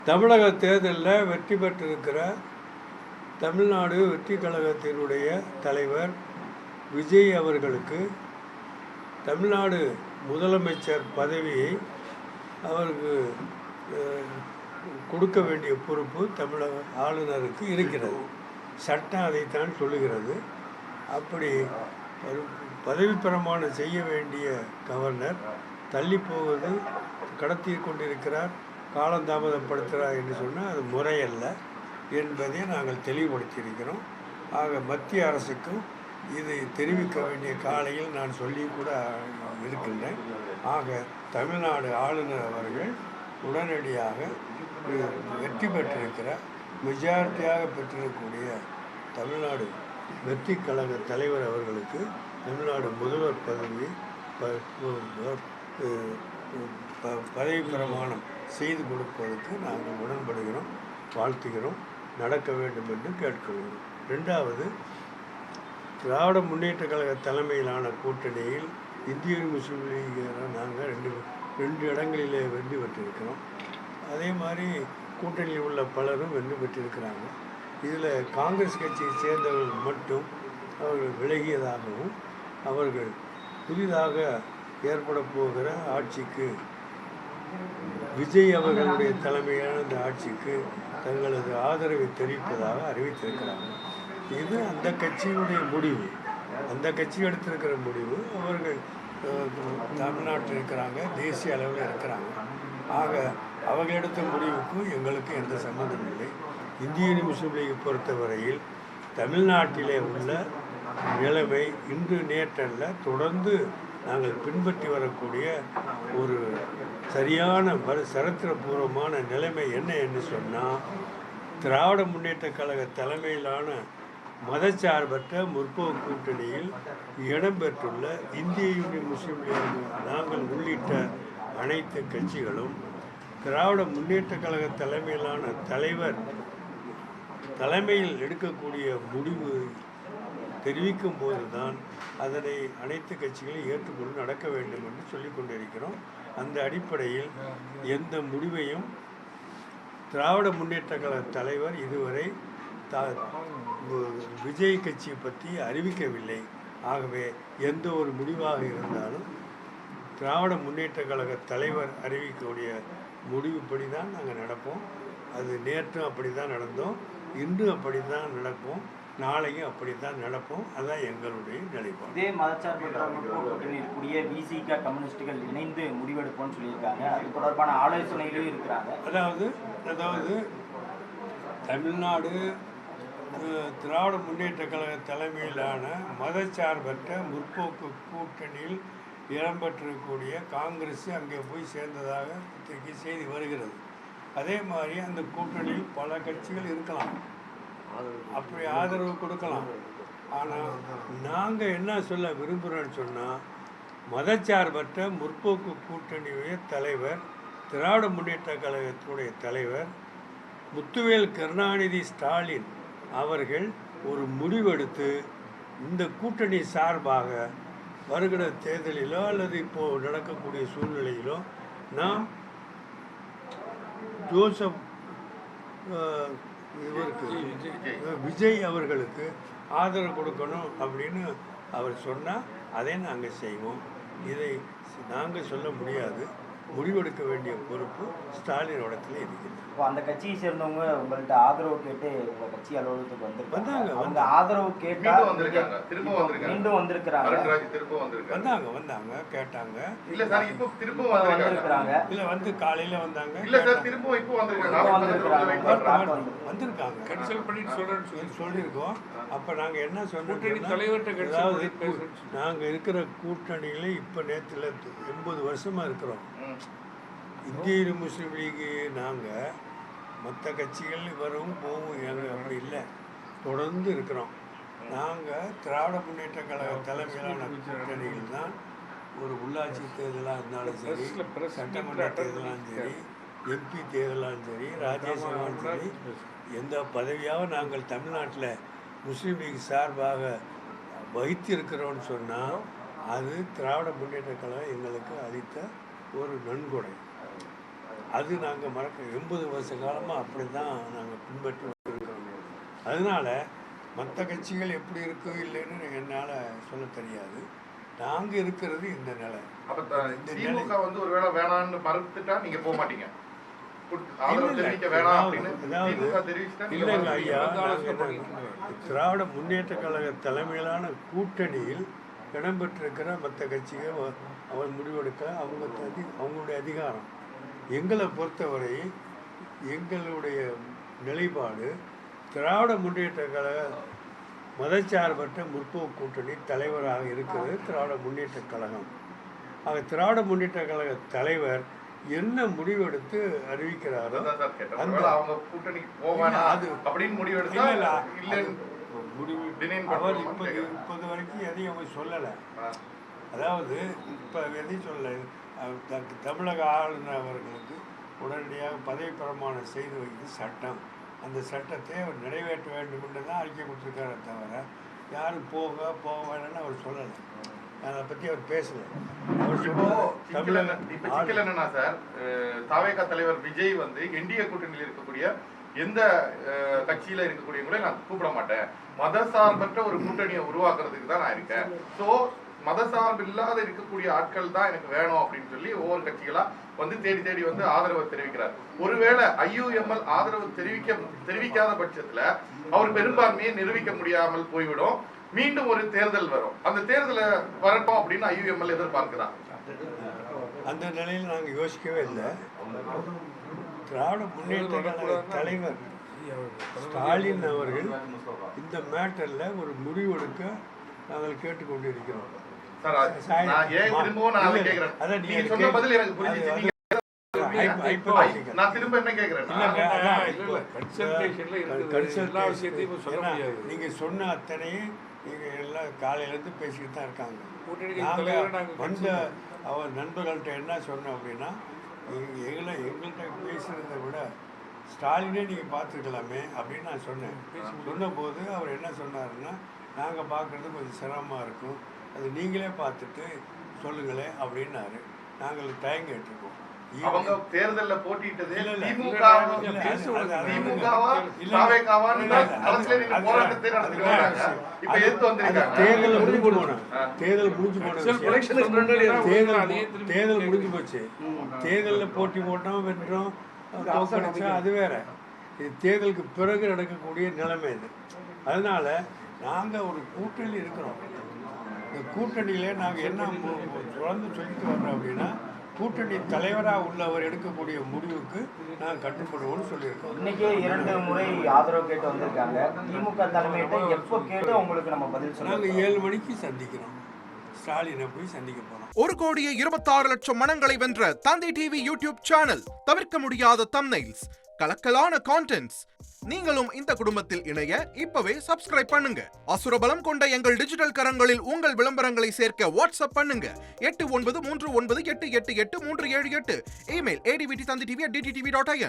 தமிழக தேர்தலில் வெற்றி பெற்றிருக்கிற தமிழ்நாடு வெற்றி கழகத்தினுடைய தலைவர் விஜய் அவர்களுக்கு தமிழ்நாடு முதலமைச்சர் பதவியை அவருக்கு கொடுக்க வேண்டிய பொறுப்பு தமிழக ஆளுநருக்கு இருக்கிறது. சட்டம் அதைத்தான் சொல்லுகிறது. அப்படி பதவி பிரமாணம் செய்ய வேண்டிய கவர்னர் தள்ளி போவது கடத்தி கொண்டிருக்கிறார், காலந்தாமதப்படுத்துகிறார் என்று சொன்னால் அது முறையல்ல என்பதை நாங்கள் தெளிவுபடுத்தியிருக்கிறோம். ஆக மத்திய அரசுக்கும் இதை தெரிவிக்க வேண்டிய காலையில் நான் சொல்லி கூட இருக்கின்றேன். ஆக தமிழ்நாடு ஆளுநர் அவர்கள் உடனடியாக வெற்றி பெற்றிருக்கிற மெஜாரிட்டியாக பெற்றிருக்கக்கூடிய தமிழ்நாடு வெற்றி கழக தலைவர் அவர்களுக்கு தமிழ்நாடு முதல்வர் பதவி பதவி பிரமாணம் செய்து கொடுப்பதற்கு நாங்கள் உடன்படுகிறோம், வாழ்த்துகிறோம், நடக்க வேண்டும் என்று கேட்கிறோம். ரெண்டாவது, திராவிட முன்னேற்ற கழக தலைமையிலான கூட்டணியில் இந்திய முஸ்லீம் லீக் நாங்கள் ரெண்டு இடங்களிலே வெற்றி பெற்றிருக்கிறோம். அதே மாதிரி கூட்டணியில் உள்ள பலரும் வெற்றி பெற்றிருக்கிறாங்க. இதில் காங்கிரஸ் கட்சியை சேர்ந்தவர்கள் மட்டும் அவர்கள் விலகியதாகவும் அவர்கள் புதிதாக ஏற்பட போகிற ஆட்சிக்கு விஜய் அவர்களுடைய தலைமையான இந்த ஆட்சிக்கு தங்களது ஆதரவை தெரிவிப்பதாக அறிவித்திருக்கிறாங்க. இது அந்த கட்சியினுடைய முடிவு, அந்த கட்சி எடுத்திருக்கிற முடிவு. அவர்கள் தமிழ்நாட்டில் இருக்கிறாங்க, தேசிய அளவில் இருக்கிறாங்க. ஆக அவர்கள் எடுத்த முடிவுக்கும் எங்களுக்கு எந்த சம்மந்தம் இல்லை. இந்திய முஸ்லீம் லீகை பொறுத்தவரையில் தமிழ்நாட்டிலே உள்ள நிலைமை இன்று நேற்றல்ல, தொடர்ந்து நாங்கள் பின்பற்றி வரக்கூடிய ஒரு சரியான சரித்திரபூர்வமான நிலைமை என்ன என்று சொன்னால், திராவிட முன்னேற்ற கழக தலைமையிலான மதச்சார்பற்ற முற்போக்கு கூட்டணியில் இடம்பெற்றுள்ள இந்திய யூனியன் முஸ்லீம் லீக் நாங்கள் உள்ளிட்ட அனைத்து கட்சிகளும் திராவிட முன்னேற்ற கழக தலைமையிலான தலைவர் தலைமையில் எடுக்கக்கூடிய முடிவு தெரிவிக்கும் போதுதான் அதனை அனைத்து கட்சிகளையும் ஏற்றுக்கொண்டு நடக்க வேண்டும் என்று சொல்லிக் கொண்டிருக்கிறோம். அந்த அடிப்படையில் எந்த முடிவையும் திராவிட முன்னேற்ற கழக தலைவர் இதுவரை விஜய் கட்சியை பற்றி அறிவிக்கவில்லை. ஆகவே எந்த ஒரு முடிவாக இருந்தாலும் திராவிட முன்னேற்ற கழக தலைவர் அறிவிக்கக்கூடிய முடிவுப்படி தான் நாங்கள் நடப்போம். அது நேற்றும் அப்படி தான் நடந்தோம், இன்று அப்படி தான் நடப்போம், நாளையும் அப்படித்தான் நடப்போம். அதான் எங்களுடைய நிலைப்பாடு. இதே மதச்சார்பற்ற கூட்டணியில் இருக்கக்கூடிய விசிக கம்யூனிஸ்டுகள் இணைந்து முடிவெடுப்போம்னு சொல்லியிருக்காங்க. அது தொடர்பான ஆலோசனையிலும் இருக்கிறாங்க. அதாவது தமிழ்நாடு திராவிட முன்னேற்ற கழக தலைமையிலான மதச்சார்பற்ற முற்போக்கு கூட்டணியில் இடம்பெற்றிருக்கக்கூடிய காங்கிரஸ் அங்கே போய் சேர்ந்ததாக பத்திரிகை செய்தி வருகிறது. அதே மாதிரி அந்த கூட்டணியில் பல கட்சிகள் இருக்கலாம், அப்படி ஆதரவு கொடுக்கலாம். ஆனால் நாங்கள் என்ன சொல்ல விரும்புகிறோன்னு சொன்னால், மதச்சார்பற்ற முற்போக்கு கூட்டணியுடைய தலைவர், திராவிட முன்னேற்ற கழகத்துடைய தலைவர் முத்துவேல் கருணாநிதி ஸ்டாலின் அவர்கள் ஒரு முடிவெடுத்து இந்த கூட்டணி சார்பாக வருகிற தேர்தலிலோ அல்லது இப்போது நடக்கக்கூடிய சூழ்நிலையிலோ நாம் ஜோசப் இவருக்கு விஜய் அவர்களுக்கு ஆதரவு கொடுக்கணும் அப்படின்னு அவர் சொன்னால் அதை நாங்கள் செய்வோம். இதை நாங்கள் சொல்ல முடியாது. முடிவெடுக்க வேண்டிய பொறுப்பு ஸ்டாலின் இடத்துல இருக்கிறது. அந்த கட்சியை சேர்ந்தவங்க உங்கள்கிட்ட ஆதரவு கேட்டு உங்கள் கட்சி அலுவலகத்துக்கு வந்தாங்க. அவங்க ஆதரவு கேட்டால் மீண்டும் வந்திருக்கிறாங்க. கேட்டாங்க. வந்திருக்கிறாங்க. இல்லை வந்து காலையில் வந்தாங்க, வந்திருக்காங்க. கன்சல்ட் பண்ணிட்டு சொல்லியிருக்கோம். அப்போ நாங்கள் என்ன சொன்னோம், அதாவது நாங்கள் இருக்கிற கூட்டணியில் இப்போ நேரத்தில் 80 வருஷமாக இருக்கிறோம். இந்திய முஸ்லீம் லீக்கு நாங்கள் மற்ற கட்சிகள் வரும் போகும் அப்படி இல்லை, தொடர்ந்து இருக்கிறோம். நாங்கள் திராவிட முன்னேற்ற கழக தலைமையிலான கூட்டணியில் தான் ஒரு உள்ளாட்சி தேர்தலாக இருந்தாலும் சரி, சட்டமன்ற தேர்தலாலும் சரி, எம்பி தேர்தலாலும் சரி, ராஜ்யசபாலும் சரி, எந்த பதவியாகவும் நாங்கள் தமிழ்நாட்டில் முஸ்லீம் லீக் சார்பாக வைத்திருக்கிறோன்னு சொன்னால் அது திராவிட முன்னேற்ற கழகம் எங்களுக்கு அளித்த ஒரு நன்கொடை. அது நாங்கள் 80 வருஷ காலமாக அப்படி தான் நாங்கள் பின்பற்றி இருக்கிறோம். அதனால் மற்ற கட்சிகள் எப்படி இருக்கோ இல்லைன்னு என்னால் சொல்ல தெரியாது. நாங்கள் இருக்கிறது இந்த நிலை. அப்போ திமுக வந்து ஒருவேளை வேணான்னு மறுத்துட்டா நீங்கள் போக மாட்டீங்க? இல்லைங்க ஐயா, திராவிட முன்னேற்ற கழக தலைமையிலான கூட்டணியில் இடம்பெற்றிருக்கிற மற்ற கட்சிகள் அவர் முடிவெடுக்க அவங்களுடைய அதிகாரம். எங்களை பொறுத்தவரை எங்களுடைய நிலைப்பாடு திராவிட முன்னேற்ற கழக மதச்சார்பற்ற முற்போக்கு கூட்டணி தலைவராக இருக்கிறது திராவிட முன்னேற்ற கழகம். ஆக திராவிட முன்னேற்ற கழக தலைவர் என்ன முடிவெடுத்து அறிவிக்கிறாரோ அவர் இப்போது வரைக்கும் எதையும் அவங்க சொல்லலை. அதாவது இப்போ எதையும் சொல்லலை. தமிழக ஆளுநர் அவர்களுக்கு உடனடியாக பதவி பிரமாணம் செய்து வைக்கிறது சட்டம். அந்த சட்டத்தை அவர் நிறைவேற்ற வேண்டும் என்று தான் அறிக்கை கொடுத்துருக்காரே தவிர யாரும் போக வேணும்னு அவர் சொல்லலை. அதை பற்றி அவர் பேசலை. அவர் சிக்கல் என்னன்னா சார், தாவேகா தலைவர் விஜய் வந்து என்டிஏ கூட்டணியில் இருக்கக்கூடிய எந்த கட்சியில இருக்கக்கூடியவங்களே நான் கூப்பிட மாட்டேன், மதசார்பற்ற ஒரு கூட்டணியை உருவாக்குறதுக்கு தான் நான் இருக்கேன், ஸோ மதசார்பு இல்லாத இருக்கக்கூடிய ஆட்கள் தான் எனக்கு வேணும் அப்படின்னு சொல்லி ஒவ்வொரு கட்சிகளா வந்து தேடி வந்து ஆதரவை தெரிவிக்கிறார். ஒருவேளை IUML ஆதரவு தெரிவிக்காத பட்சத்துல அவர் பெரும்பான்மையை நிரூபிக்க முடியாமல் போய்விடும். மீண்டும் ஒரு தேர்தல் வரும். அந்த தேர்தலை வரட்டும் அப்படின்னு IUML எதிர்பார்க்கிறார். அந்த நிலையில் நாங்கள் யோசிக்கவே இல்லை. திராவிட முன்னேற்ற கழக தலைவர் ஸ்டாலின் அவர்கள் இந்த மேட்டர்ல ஒரு முடிவெடுக்க நாங்கள் கேட்டுக்கொண்டிருக்கிறோம். நீங்க சொன்ன அத்தனையும் நீங்க எல்லாம் காலையிலேருந்து பேசிக்கிட்டு தான் இருக்காங்க. வந்த அவர் நண்பர்கள்ட்ட என்ன சொன்னோம் அப்படின்னா, எங்கள்கிட்ட பேசுறதை விட ஸ்டாலினே நீங்கள் பார்த்துருக்கலாமே அப்படின்னு நான் சொன்னேன். சொன்னபோது அவர் என்ன சொன்னாருன்னா, நாங்கள் பார்க்குறது கொஞ்சம் சிரமமாக இருக்கும், அது நீங்களே பார்த்துட்டு சொல்லுங்களேன் அப்படின்னாரு. நாங்கள் டைம் கேட்டிருக்கோம். அவங்க தேர்தல்ல போட்டிட்டதே தேர்தல் முடிஞ்சு போச்சு. தேர்தலில் போட்டி போட்டோம், வென்றோம், தோக்கடிச்சா அது வேற. இது தேர்தலுக்கு பிறகு நடக்கக்கூடிய நிலைமை இது. அதனால நாங்கள் ஒரு கூட்டணி இருக்கிறோம். இந்த கூட்டணியில நாங்கள் என்ன தொடர்ந்து சொல்லிட்டு வர்றோம் அப்படின்னா, கூட்டணி தலைவராக உள்ளவர் எடுக்கக்கூடிய முடிவுக்கு நாங்கள் கட்டுப்படுவோம்னு சொல்லியிருக்கோம். இன்னைக்கு 2 முறை ஆதரவு கேட்டு வந்திருக்காங்க. திமுக தலைமையிட்ட எப்போ கேட்டு உங்களுக்கு நம்ம பதில் சொல்ல? நாங்கள் 7 மணிக்கு சந்திக்கிறோம். ஸ்டாலினை போய் சந்திக்க போறோம். 1,26,00,000 மனங்களை வென்ற தந்தை டிவி யூடியூப் சேனல். தவிர்க்க முடியாத தம்ப்நெயில்ஸ், கலக்கலான கான்டென்ட்ஸ். நீங்களும் இந்த குடும்பத்தில் இணைய இப்பவே சப்ஸ்கிரைப் பண்ணுங்க. அசுரபலம் கொண்ட எங்கள் டிஜிட்டல் கரங்களில் உங்கள் விளம்பரங்களை சேர்க்க வாட்ஸ்அப் பண்ணுங்க. 8939888378. Email advttv@dttv.in.